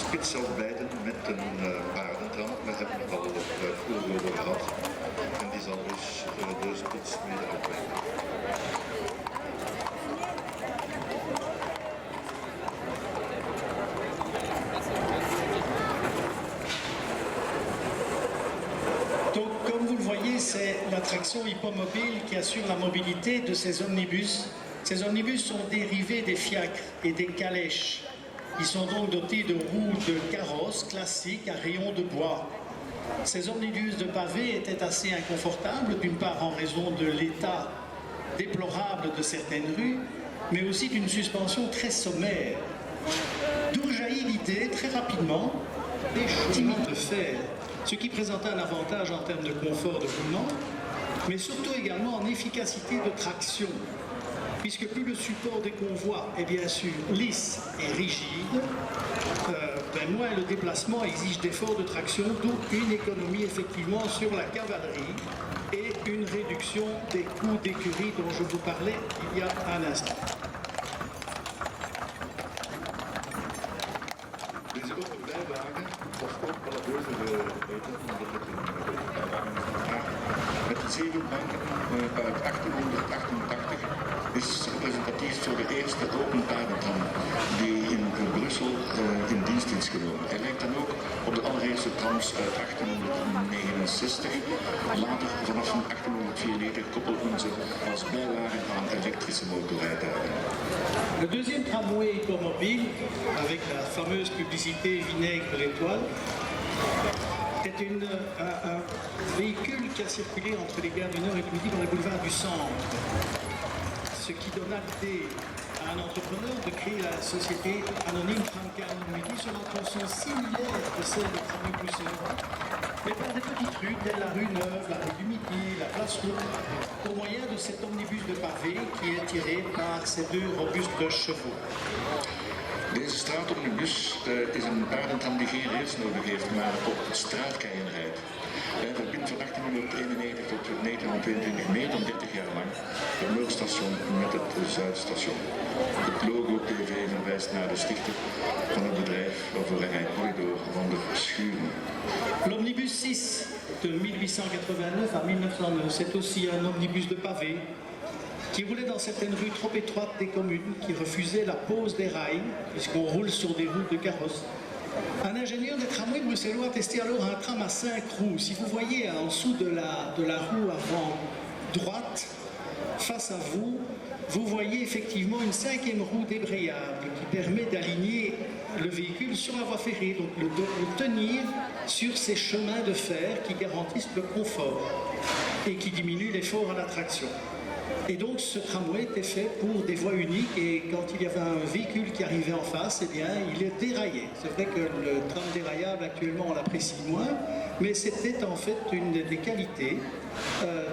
spits afbijten met een paardentram. We hebben het al vroeger over gehad. En die zal dus de spits weer afbijten. Donc, comme vous le voyez, c'est l'attraction hippomobile qui assure la mobilité de ces omnibus. Ces omnibus sont dérivés des fiacres et des calèches. Ils sont donc dotés de roues de carrosse classiques à rayons de bois. Ces omnibus de pavé étaient assez inconfortables, d'une part en raison de l'état déplorable de certaines rues, mais aussi d'une suspension très sommaire. D'où jaillit l'idée, très rapidement, des chemins de fer, ce qui présentait un avantage en termes de confort de roulement, mais surtout également en efficacité de traction, puisque plus le support des convois est bien sûr lisse et rigide, moins le déplacement exige d'efforts de traction, d'où une économie effectivement sur la cavalerie et une réduction des coûts d'écurie dont je vous parlais il y a un instant. Deze open bijwagen, of ook alle boven weten, omdat het een bijwagen is met de 7 banken uit 1888 is representatief voor de eerste open paardentram die in Brussel in dienst is genomen. Hij lijkt dan ook op de allereerste trams uit 1869. Later, vanaf 1894, koppelt men ze als bijwagen aan elektrische motorrijtuigen. Le deuxième tramway hippomobile, avec la fameuse publicité Vinaigre l'étoile, est un véhicule qui a circulé entre les gares du Nord et du Midi dans les boulevards du Centre. Ce qui donna l'idée à un entrepreneur de créer la société anonyme Tramcar Midi sur l'intention similaire que celle de Tramway Bruxelles, mais par des petites rues telles la rue Neuve, la rue du Midi, la place Rouge, au moyen de cet omnibus de pavé qui est tiré par ces deux robustes chevaux. Deze straatomnibus is een paardentram die geen rails nodig heeft, maar op straatkeien rijdt. Hij verbindt van 1891 tot 1922 meer dan 30 jaar lang het Noordstation met het Zuidstation. Het logo PV verwijst naar de stichter van het bedrijf waarvoor hij Corridor van der Schuren. L'omnibus 6 de 1889 à 1909, c'est aussi un omnibus de pavé qui roulait dans certaines rues trop étroites des communes, qui refusait la pose des rails, puisqu'on roule sur des roues de carrosse. Un ingénieur des tramways bruxellois a testé alors un tram à 5 roues. Si vous voyez en dessous de la roue avant droite, face à vous, vous voyez effectivement une 5e roue débrayable qui permet d'aligner le véhicule sur la voie ferrée, donc le tenir sur ces chemins de fer qui garantissent le confort et qui diminuent l'effort à la traction. Et donc ce tramway était fait pour des voies uniques et quand il y avait un véhicule qui arrivait en face, eh bien, il est déraillé. C'est vrai que le tram déraillable actuellement on l'apprécie moins, mais c'était en fait une des qualités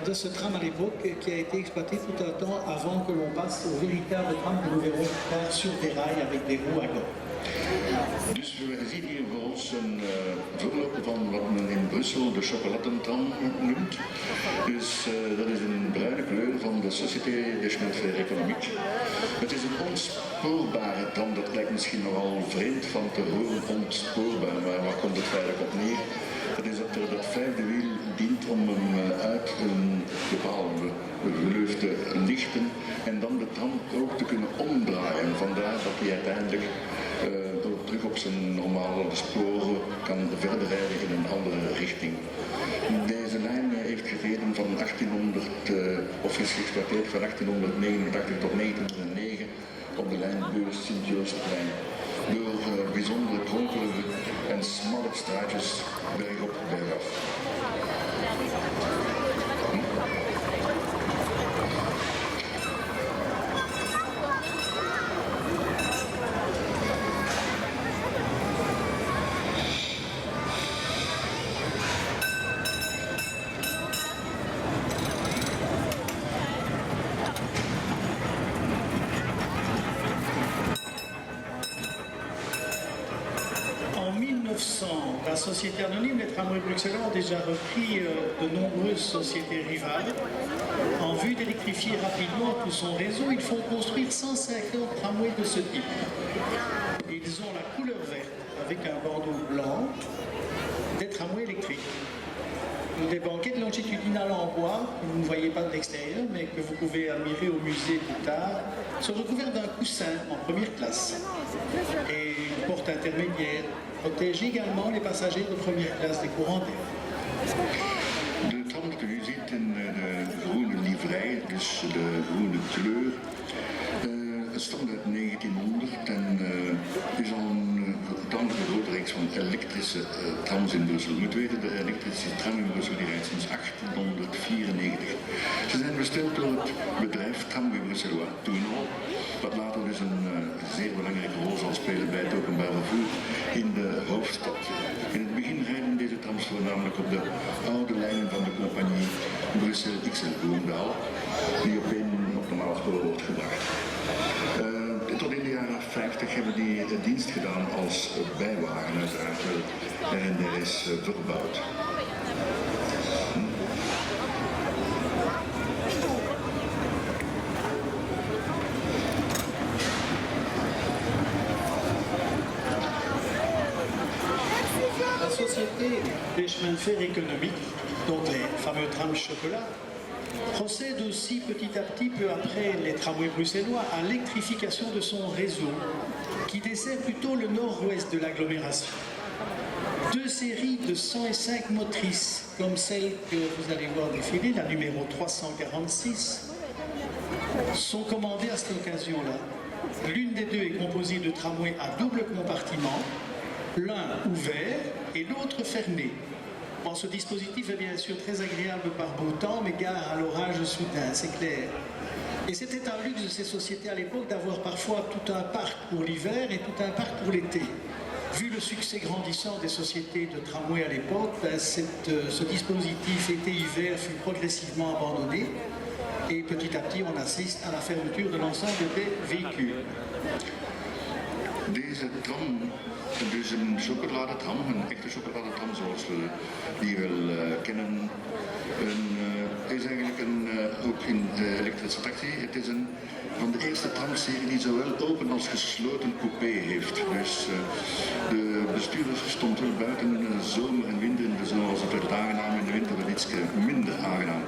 de ce tram à l'époque qui a été exploité tout un temps avant que l'on passe au véritable tram que nous verrons plus tard sur des rails avec des roues à gauche. Dus we zien hier voor ons een voorloop van wat men in Brussel de chocoladentram noemt. Dus dat is een bruine kleur van de Société des Chemins de Fer Économiques. Het is een ontspoorbare tram, dat lijkt misschien nogal vreemd van te horen, ontspoorbaar, maar waar komt het feitelijk op neer? Dat is dat er dat 5e wiel dient om hem uit een bepaalde gleuf te lichten en dan de tram ook te kunnen omdraaien. Vandaar dat hij uiteindelijk terug op zijn normale sporen kan verder rijden in een andere richting. Deze lijn heeft gereden van 1800, of is geëxploiteerd van 1889 tot 1909 op de lijn Beurs Sint-Joostplein. Door bijzondere kronkelige en smalle straatjes bergop bergaf. La société anonyme, les tramways bruxellois ont déjà repris de nombreuses sociétés rivales. En vue d'électrifier rapidement tout son réseau, ils font construire 150 tramways de ce type. Ils ont la couleur verte. avec un bandeau blanc des tramways électriques. Des banquettes longitudinales en bois, que vous ne voyez pas de l'extérieur, mais que vous pouvez admirer au musée plus tard, sont recouvertes d'un coussin en première classe. Et une porte intermédiaire protège également les passagers de première classe des courants d'air. De tram dat u ziet in de groene livrei, dus de groene kleur, stamt uit 1900 en is al een tamelijk grote reeks van elektrische trams in Brussel. U moet weten, de elektrische tram in Brussel die rijdt sinds 1894. Ze zijn besteld door het bedrijf Tramway Bruxellois, toen al, wat later dus een zeer belangrijke rol zal spelen bij het openbaar vervoer in de hoofdstad. In het begin rijden deze trams voornamelijk op de oude lijnen van de compagnie Brussel-XL-Bloemendaal, die op normaal spoor wordt gebracht. Tot in de jaren 50 hebben die dienst gedaan als bijwagen, uiteraard wel. En er is verbouwd. La société des chemins de fer économiques, donc les fameux trams chocolat, procède aussi petit à petit, peu après les tramways bruxellois, à l'électrification de son réseau, qui dessert plutôt le nord-ouest de l'agglomération. Deux séries de 105 motrices, comme celle que vous allez voir défiler, la numéro 346, sont commandées à cette occasion-là. L'une des deux est composée de tramways à double compartiment, l'un ouvert et l'autre fermé. Bon, ce dispositif est bien sûr très agréable par beau temps, mais gare à l'orage soudain, c'est clair. Et c'était un luxe de ces sociétés à l'époque d'avoir parfois tout un parc pour l'hiver et tout un parc pour l'été. Vu le succès grandissant des sociétés de tramway à l'époque, ce dispositif été-hiver fut progressivement abandonné et petit à petit on assiste à la fermeture de l'ensemble des véhicules. Deze tram, dus een chocoladetram, een echte chocoladetram zoals we die wel kennen, is eigenlijk ook in de elektrische taxi. Het is een van de eerste tramserie die zowel open als gesloten coupé heeft. Dus de bestuurder stond wel buiten in de zomer en winter. In de zomer was het werd aangenaam, in de winter werd iets minder aangenaam.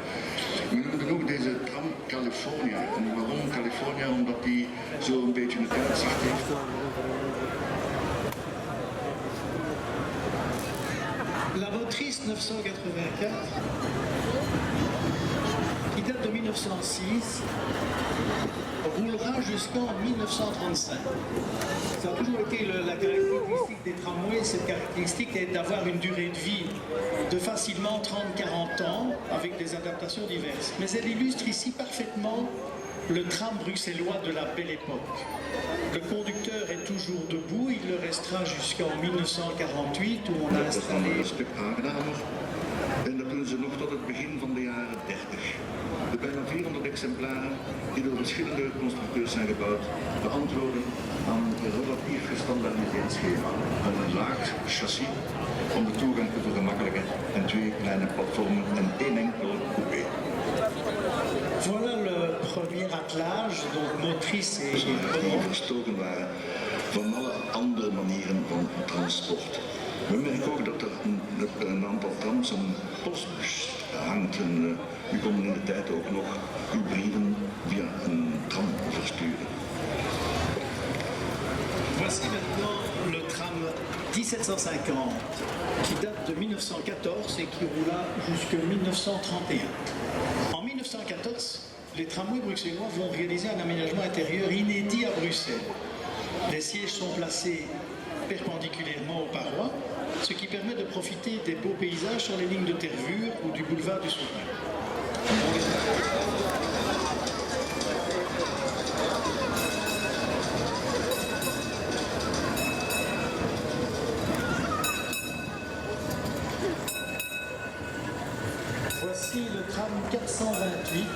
We noemen ook deze tram California. En waarom California? Omdat die zo een beetje een uitzicht heeft. La motrice 984, qui date de 1906, roulera jusqu'en 1935. Ça a toujours été la caractéristique des tramways. Cette caractéristique est d'avoir une durée de vie de facilement 30-40 ans avec des adaptations diverses. Mais elle illustre ici parfaitement le tram bruxellois de la belle époque. Le conducteur est toujours debout, il le restera jusqu'en 1948 où on a installé... Een stuk aangenamer. En dat doen ze nog tot het begin van de jaren 30. De bijna 400 exemplaren die door verschillende constructeurs zijn gebouwd, beantwoorden aan een relatief gestandaardiseerd schema. Een laag chassis om de toegang te vergemakkelijken en twee kleine platformen en één enkel coupé. Voilà le premier attelage, donc motrice et Die verstoken waren van alle andere manieren van transport. We merken ook dat er een aantal trams een postbus hangt. U kon in de tijd ook nog uw brieven via een tram versturen. Voici maintenant le tram 1750 qui date de 1914 et qui roula jusqu'en 1931. En 1914, les tramways bruxellois vont réaliser un aménagement intérieur inédit à Bruxelles. Les sièges sont placés perpendiculairement aux parois, ce qui permet de profiter des beaux paysages sur les lignes de Tervuur ou du boulevard du Souverain. Voici le tram 428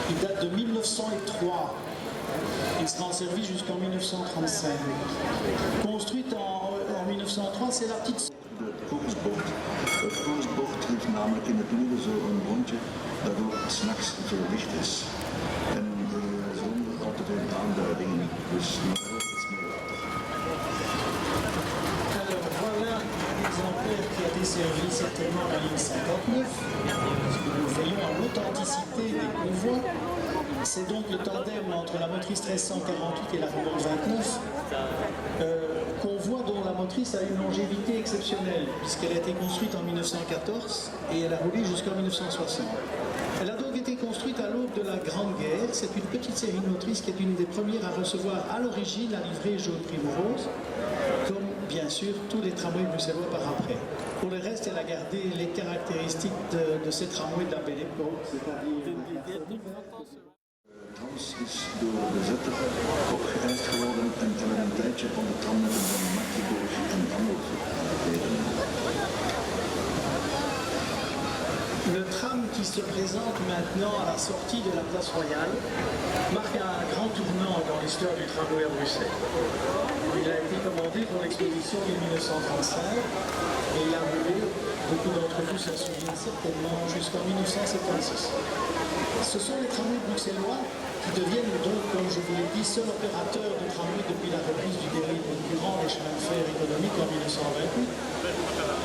qui date de 1903. Il sera en service jusqu'en 1935. Construite en 1903, c'est la petite... De koersbord. Het koersbord heeft namelijk in het midden zo'n rondje dat ook 's nachts verlicht is. En zonder al te veel aanduidingen. Dus nog iets meer later. desservi certainement la ligne 59. Nous veillons à l'authenticité des convois. C'est donc le tandem entre la motrice 1348 et la remorque 29. Convoi dont la motrice a une longévité exceptionnelle, puisqu'elle a été construite en 1914 et elle a roulé jusqu'en 1960. Elle a donc été construite à l'aube de la Grande Guerre. C'est une petite série de motrices qui est une des premières à recevoir à l'origine la livrée jaune prime rose, comme bien sûr tous les tramways bruxellois par après. Pour le reste, elle a gardé les caractéristiques de ces tramways de la belle époque, Trams is door de zetter opgeëist geworden en we hebben een tijdje van de tramnetten van Magdeburg en Hamburg gereden. Le tram qui se présente maintenant à la sortie de la place Royale marque un grand tournant dans l'histoire du tramway à Bruxelles. Il a été commandé pour l'exposition de 1935 et il a roulé, beaucoup d'entre vous s'en souviennent certainement, jusqu'en 1976. Ce sont les tramways bruxellois qui deviennent donc, comme je vous l'ai dit, seul opérateur de tramway depuis la reprise du dérive concurrent des chemins de fer économiques en 1928,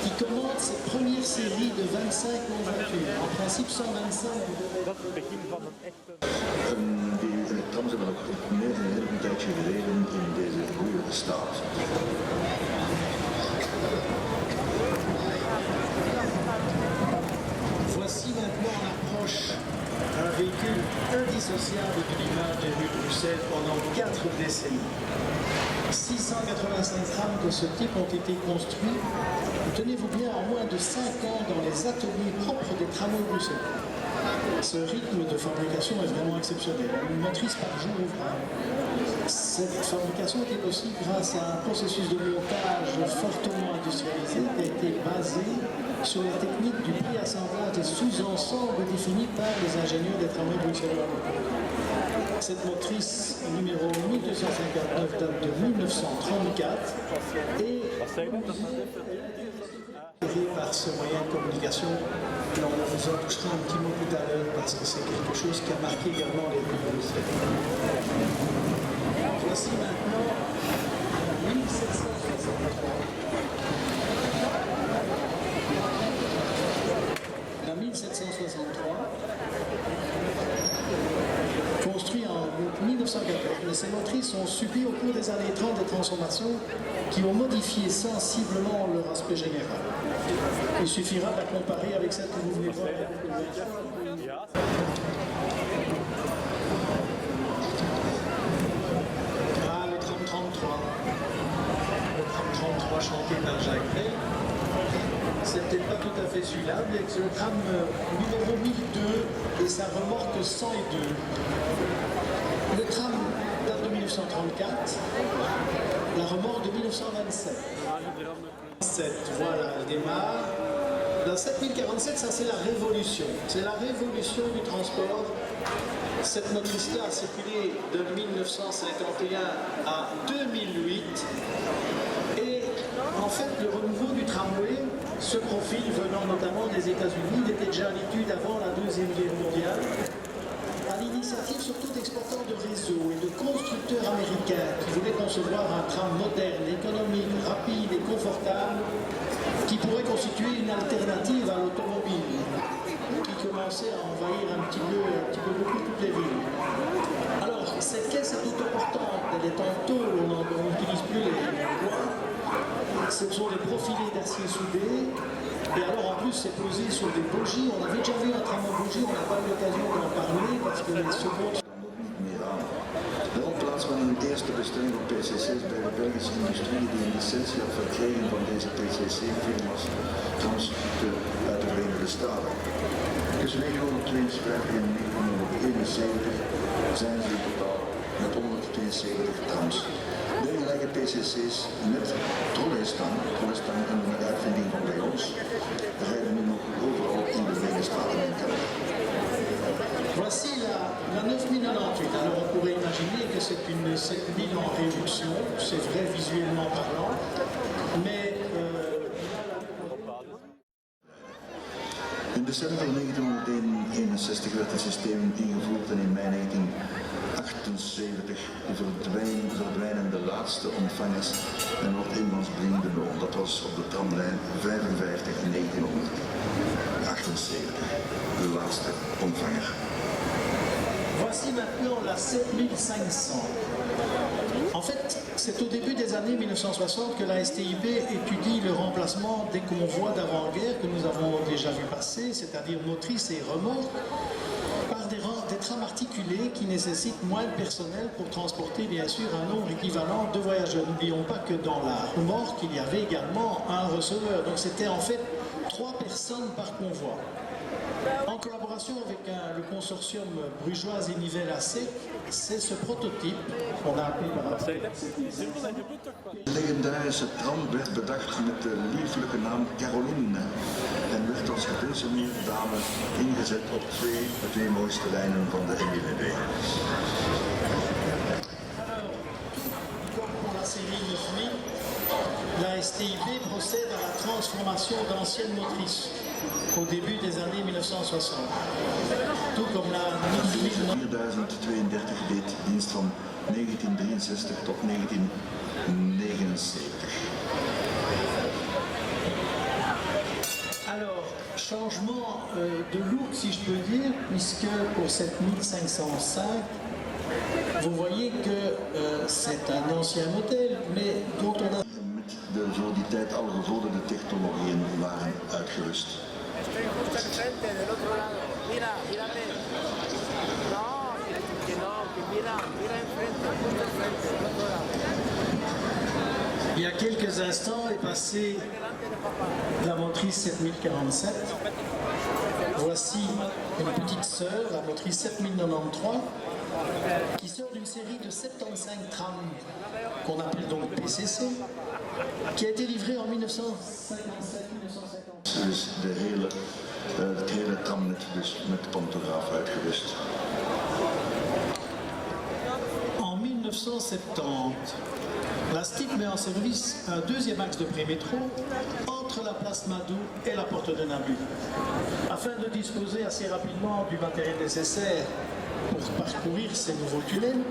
qui commande cette première série de 25 non-voitures, en principe 125. Die trams hebben ook een tijdje gereden in deze goede staat. Voici maintenant l'approche d'un véhicule indissociable de l'image des rues de Bruxelles pendant 4 décennies. 685 trams de ce type ont été construits, tenez-vous bien, en moins de 5 ans dans les ateliers propres des tramways bruxellois. Ce rythme de fabrication est vraiment exceptionnel, une motrice par jour ouvrable. Cette fabrication était possible grâce à un processus de montage fortement industrialisé qui a été basé sur la technique du pré-assemblage des sous-ensembles définis par les ingénieurs des tramways bruxellois. Cette motrice numéro 1259 date de 1934 et par ce moyen de communication, on vous en touchera un petit mot tout à l'heure parce que c'est quelque chose qui a marqué également les rues de Bruxelles. Voici maintenant 1763. La 1763, construit en 1914, mais ces motrices ont subi au cours des années 30 des transformations qui ont modifié sensiblement leur aspect général. Il suffira de la comparer avec celle que vous venez voir. Ah, le tram 33. Le tram 33 chanté par Jacques Brel. C'est peut-être pas tout à fait celui-là, mais c'est le tram numéro 1002 et sa remorque 102. Le tram date de 1934, la remorque de 1927. Voilà, elle démarre. Dans 7047, ça c'est la révolution. C'est la révolution du transport. Cette motrice-là a circulé de 1951 à 2008. Et en fait, le renouveau du tramway se profile venant notamment des États-Unis. Il était déjà à l'étude avant la Deuxième Guerre mondiale. À l'initiative surtout d'exploitants de réseaux et de constructeurs américains qui voulaient concevoir un tram moderne, économique, rapide et confortable qui pourrait constituer une alternative à l'automobile qui commençait à envahir un petit peu beaucoup toutes les villes. Alors, cette caisse est toute importante, elle est en tôle, on n'utilise plus les bois. Ce sont des profilés d'acier soudé. Et alors en plus c'est posé sur des bogies. On avait déjà vu un tram en bougie, on n'a pas eu l'occasion d'en parler parce que les secondes... De opplaats van een eerste bestelling op PCC's bij de Belgische industrie die een licentie had verkregen van deze PCC-firma's trams uit de Verenigde Staten. Tussen 1952 en 1971 zijn ze in totaal met 172 trams. Dergelijke PCC's met trolleystang en een uitvinding van bij ons, rijden nu nog overal in de Verenigde Staten en Canada. Voici la 9098. Alors on pourrait imaginer que c'est une 7000 en réduction, c'est vrai visuellement parlant, mais... In december 1961 werd het systeem ingevoerd en in mei 1968 1978 verdwijnen de laatste ontvangers en wordt eenmansbrien benoemd. Dat was op de tramlijn 55 in 1978, de laatste ontvanger. Voici maintenant la 7500. En fait, c'est au début des années 1960 que la STIB étudie le remplacement des convois d'avant-guerre que nous avons déjà vu passer, c'est-à-dire motrices et remorques, par des trams articulés qui nécessitent moins de personnel pour transporter bien sûr un nombre équivalent de voyageurs. N'oublions pas que dans la remorque, il y avait également un receveur, donc c'était en fait 3 personnes par convoi. En collaboration avec le consortium Brugeoise et Nivelles AC, c'est ce prototype qu'on a appelé par après. De legendarische tram werd bedacht met de lieflijke naam Caroline en werd als gepensioneerde dame ingezet op de twee mooiste lijnen van de NIVB. Comme pour la série 9000, la STIB procède à la transformation d'anciennes motrices au début des années 1960. Tout comme la 4032 deed dienst van 1963 tot 1979. Alors, changement de look si je peux dire, puisque pour cette 1505, vous voyez que c'est un ancien modèle, mais dont on a... Met de voor die tijd al gevorderde technologieën waren uitgerust. Estoy justo al frente, del otro lado. Mira, mírame. No, que no, que mira enfrente, justo enfrente, del otro lado. Il y a quelques instants est passée la motrice 7047. Voici une petite sœur, la motrice 7093, qui sort d'une série de 75 trams qu'on appelle donc PCC, qui a été livrée en 1957-1958. Dus het hele tramnet dus met pantograaf uitgerust. En 1970, la STIB met en service un deuxième axe de prémétro entre la place Madou et la porte de Nabu, afin de disposer assez rapidement du matériel nécessaire pour parcourir ces nouveaux tunnels.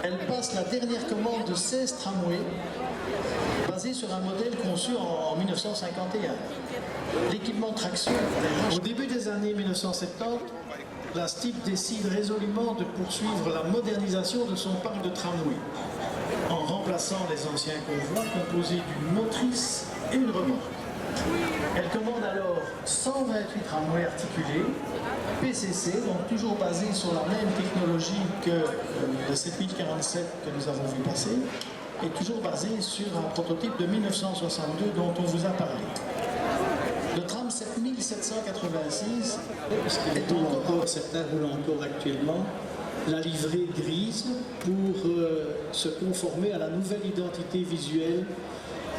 Elle passe la dernière commande de 16 tramways basés sur un modèle conçu en 1951. L'équipement de traction. Au début des années 1970, la STIB décide résolument de poursuivre la modernisation de son parc de tramways en remplaçant les anciens convois composés d'une motrice et une remorque. Elle commande alors 128 tramways articulés, PCC, donc toujours basés sur la même technologie que le 7047 que nous avons vu passer, et toujours basé sur un prototype de 1962 dont on vous a parlé. Le tram 7786 est encore, certains roulent encore actuellement, la livrée grise pour se conformer à la nouvelle identité visuelle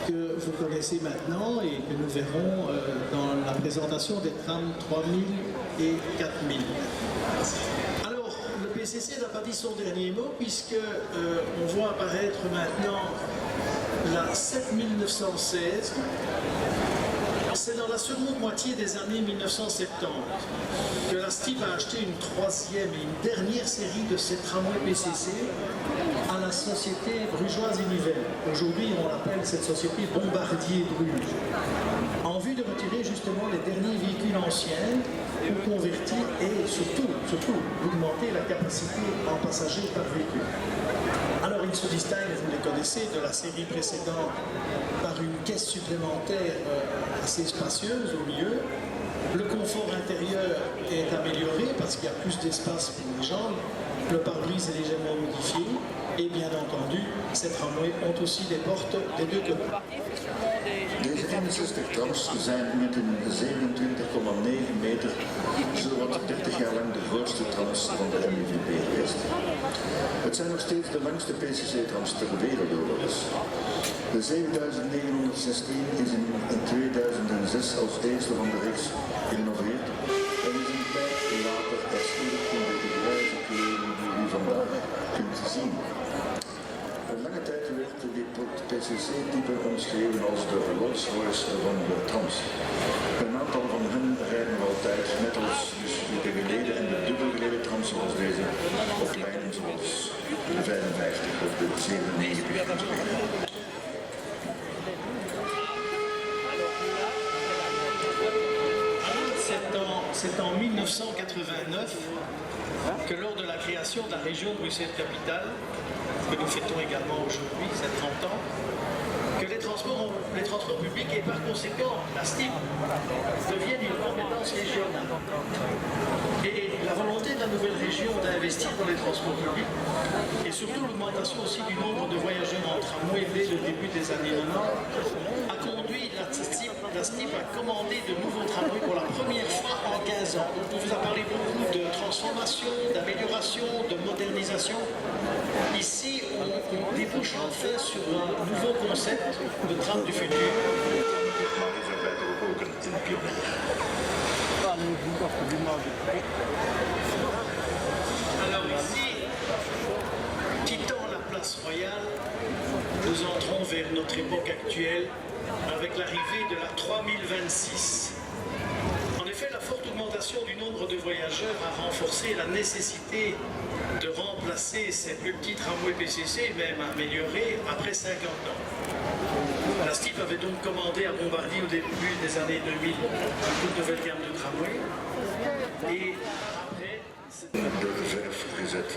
que vous connaissez maintenant et que nous verrons dans la présentation des trams 3000 et 4000. Alors, le PCC n'a pas dit son dernier mot puisque on voit apparaître maintenant la 7916. C'est dans la seconde moitié des années 1970 que la STIB a acheté une troisième et une dernière série de ces tramways PCC à la société Brugeoise et Nivelles. Aujourd'hui, on appelle cette société Bombardier Bruges, en vue de retirer justement les derniers véhicules anciens ou convertis et surtout augmenter la capacité en passagers par véhicule. Alors il se distingue, vous les connaissez, de la série précédente par une caisse supplémentaire assez spacieuse au milieu. Le confort intérieur est amélioré parce qu'il y a plus d'espace pour les jambes. Le pare-brise est légèrement modifié. Et bien entendu, ces tramways ont aussi des portes des deux côtés. Deze 61 trams zijn met een 27,9 meter zowat 30 jaar lang de grootste trams van de NIVB geweest. Het zijn nog steeds de langste PCC-trams ter wereld overigens. De 7916 is in 2006 als eerste van de reeks gerenoveerd en is een tijd later hersteld in de grijze kleuren die u vandaag kunt zien. Een lange tijd werd dit PCC-type omschreven als de Rolls-Royce van de trams. Een aantal van hen rijden nog altijd, net als dus de geleden en de dubbelgeleden trams zoals deze, op lijnen zoals 97. C'est en 1989 que lors de la création de la région Bruxelles-Capitale, que nous fêtons également aujourd'hui, c'est 30 ans, que les transports publics et par conséquent la STIP deviennent une compétence régionale. Et la volonté de la nouvelle région d'investir dans les transports publics et surtout l'augmentation aussi du nombre de voyageurs en tramway dès le début des années 90 a conduit la STIP à commander de nouveaux tramways pour la première fois en 15 ans. On vous a parlé beaucoup de transformation, d'amélioration, de modernisation. Ici, on débouche enfin sur un nouveau concept de tram du futur. Alors ici, quittant la place Royale, nous entrons vers notre époque actuelle avec l'arrivée de la 3026. En effet, la forte augmentation du nombre de voyageurs a renforcé la nécessité de remplacer ces plus petits tramways PCC, même améliorés, après 50 ans. La STIP avait donc commandé à Bombardier au début des années 2000 une nouvelle gamme de tramways. Et après... De verf gezet.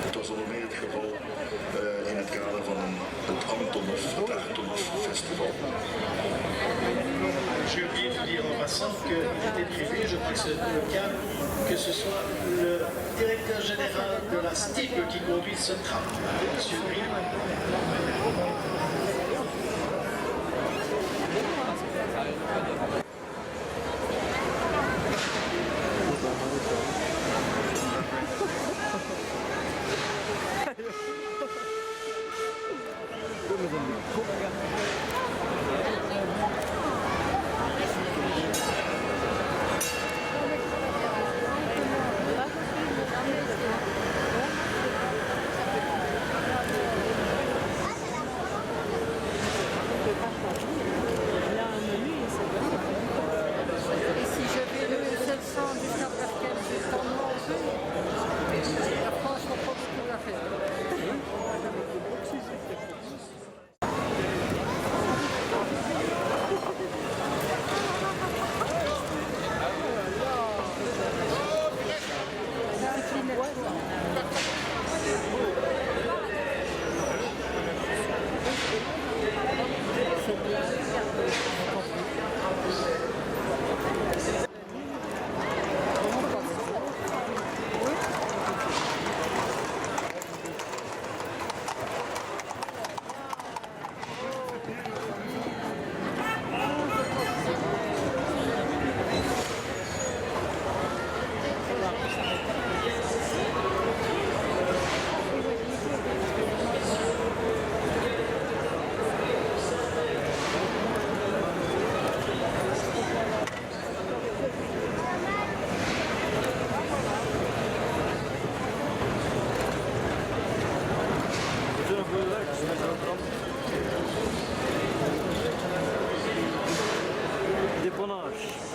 Het was onder meer het geval in het kader van het Antonov, het Artonov Festival. J'ai oublié de dire en passant qu'il était prévu, je crois que c'est le cas, que ce soit le directeur général de la STIP qui conduit ce tram, M. Briand.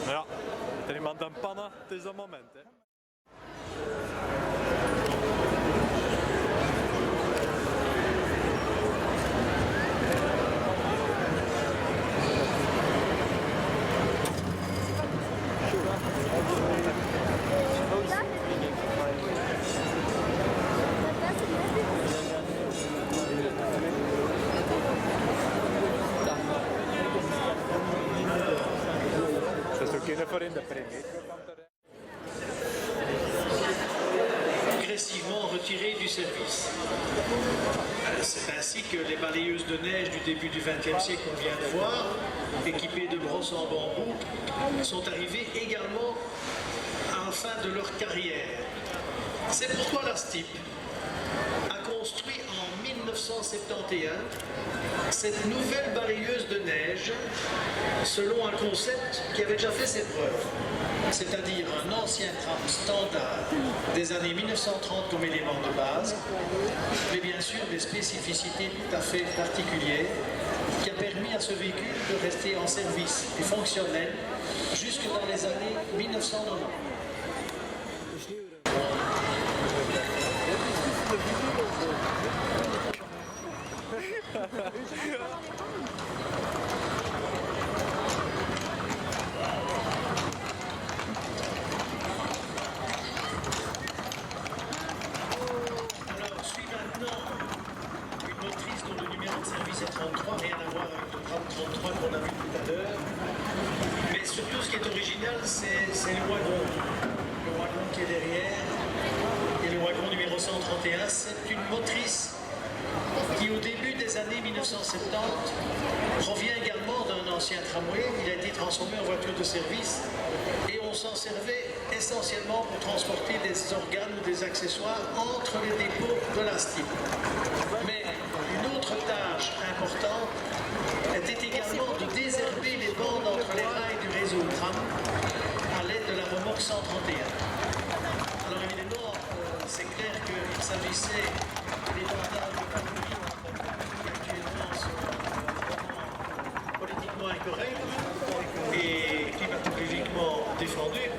Ja, er iemand aan pannen, het is dat moment. Hè. Progressivement retirés du service. C'est ainsi que les balayeuses de neige du début du XXe siècle qu'on vient de voir, équipées de brosses en bambou, sont arrivées également à la fin de leur carrière. C'est pourquoi la STIP a construit en 1971 cette nouvelle balayeuse de neige selon un concept qui avait déjà fait ses preuves, c'est-à-dire un ancien tram standard des années 1930 comme élément de base, mais bien sûr des spécificités tout à fait particulières qui a permis à ce véhicule de rester en service et fonctionnel jusque dans les années 1990. 1931. C'est une motrice qui, au début des années 1970, provient également d'un ancien tramway. Il a été transformé en voiture de service et on s'en servait essentiellement pour transporter des organes ou des accessoires entre les dépôts de la STIB. Mais une autre tâche importante était également de désherber les bandes entre les rails du réseau tram à l'aide de la remorque 131. Alors évidemment, c'est clair qu'il s'agissait des bandages de patrouille qui actuellement sont politiquement incorrects et climatologiquement défendus.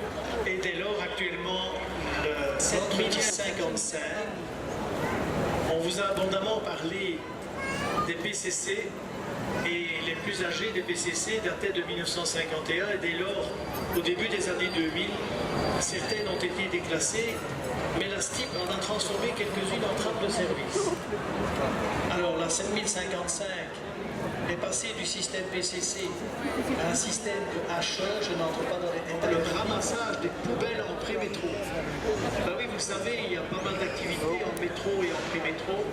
Et dès lors, actuellement, le 7055, on vous a abondamment parlé des PCC. Et les plus âgés des PCC dataient de 1951 et dès lors, au début des années 2000, certaines ont été déclassées, mais la STIB en a transformé quelques-unes en trames de service. Alors la 7055 est passée du système PCC à un système de HE, je n'entre pas dans les détails, le ramassage des poubelles en pré-métro. Ben oui, vous savez, il y a pas mal d'activités en métro et en pré-métro,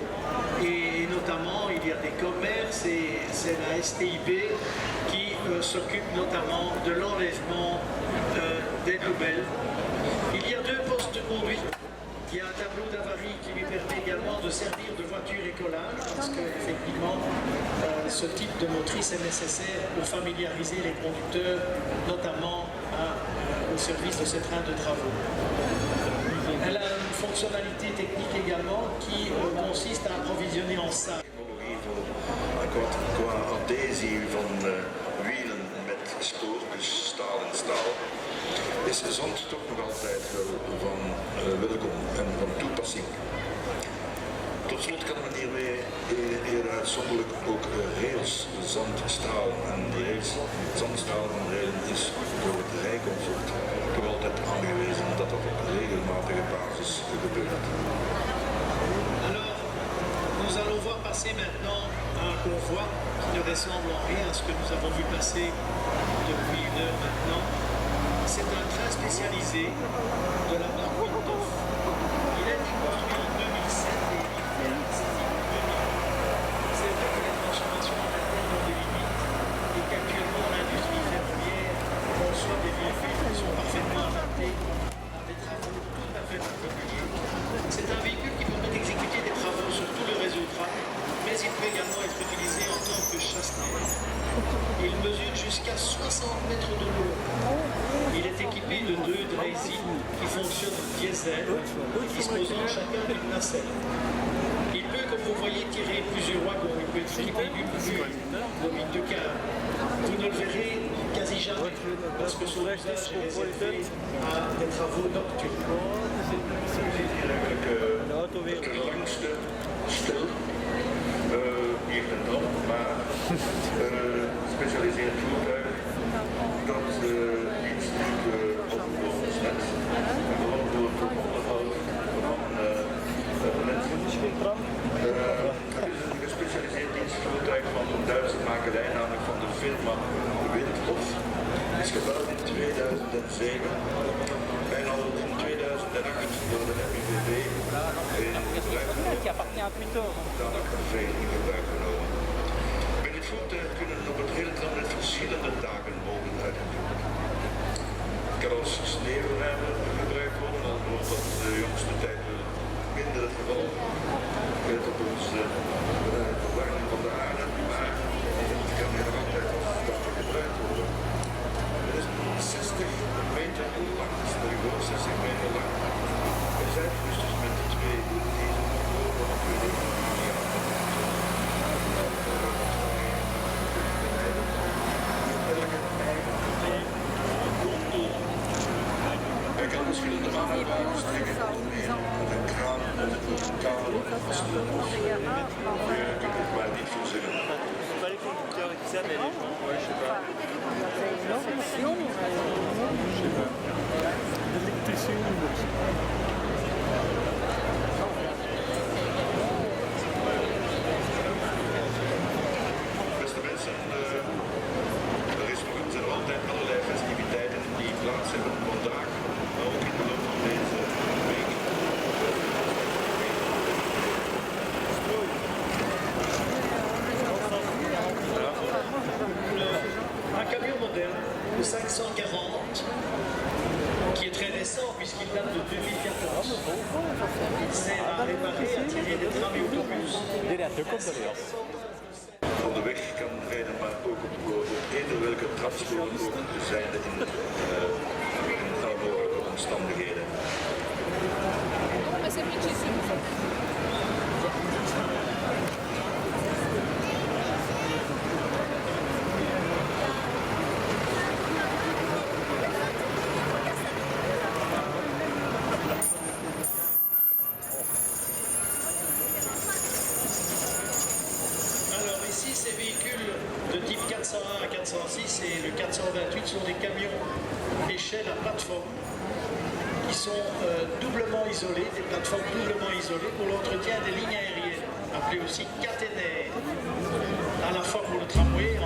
et notamment il y a des commerces et c'est la STIB qui s'occupe notamment de l'enlèvement des poubelles. Il y a 2 postes de conduite. Il y a un tableau d'avarie qui lui permet également de servir de voiture écolage, parce qu'effectivement, ce type de motrice est nécessaire pour familiariser les conducteurs, notamment au service de ces trains de travaux. Elle a une fonctionnalité technique également qui consiste à approvisionner en salle. Qua adhesie van wielen met spoor, dus staal en staal, is zand toch nog altijd wel van welkom en van toepassing. Tot slot kan men hier uitzonderlijk ook rails, zandstaal en rails. Zandstaal en rails is voor het rijcomfort toch altijd aangewezen dat dat op regelmatige basis gebeurt. Alors, nous allons voir passer maintenant un convoi qui ne ressemble en rien à ce que nous avons vu passer depuis une heure maintenant. C'est un train spécialisé de la marque Windhoff. Il a été construit en 2007 et il fait c'est vrai que les transformations en interne ont des limites et qu'actuellement l'industrie ferroviaire conçoit des véhicules qui sont parfaitement adaptés à des travaux tout à fait particuliers. C'est un véhicule qui permet d'exécuter des travaux sur tout le réseau tram, mais il peut également être utilisé en tant que chasse-neige. Il mesure jusqu'à 60 mètres de long. Il est équipé de 2 draisines qui fonctionnent diesel, disposant chacun d'une nacelle. Il peut, comme vous voyez, tirer plusieurs wagons. Il peut être équipé d'une bobine de car. Vous ne le verrez quasi jamais, parce que son usage est réservé à des travaux nocturnes. Het langste stel hier in Dam, maar gespecialiseerd voertuig dat dienst doet op ons net. Vooral voor het onderhoud van mensen. Het is een gespecialiseerd dienstvoertuig van een Duitse makelij, namelijk van de firma Windhoff. Het is gebouwd in 2007 en al in 2008 door de MIVV in gebruik genomen. Daarna veel in gebruik genomen. Bij dit voertuig kunnen op het hele tram met verschillende taken worden uitgevoerd. Het kan als sneeuwruimer gebruikt worden, al wordt dat de jongste tijd minder het geval. Let op onze verwarming van de aarde, maar het kan hier nog altijd als taken gebruikt worden. Het is 60 meter lang, sowieso 60 meter lang. Er zijn dus met 2 dieselmotoren natuurlijk. Hij kan verschillende aanbouwers trekken met een kraan of een kabel of een post. Je kunt het maar niet voorzien. Pas les conducteurs qui savent, mais les gens, ouais, je sais pas. Beste mensen, er zijn altijd allerlei festiviteiten die plaats hebben vandaag, maar ook in de loop van deze week. sert à réparer, à tirer des trams et autobus. Direct ook op de rails. Van de weg kan rijden, maar ook op eender welke trapspoor ook zijn in alle mogelijke omstandigheden. Mas é muitíssimo. Alors ici, ces véhicules de type 401 à 406 et le 428 sont des camions échelle à plateforme qui sont doublement isolés, des plateformes doublement isolées pour l'entretien des lignes aériennes, appelées aussi caténaires, à la fois pour le tramway.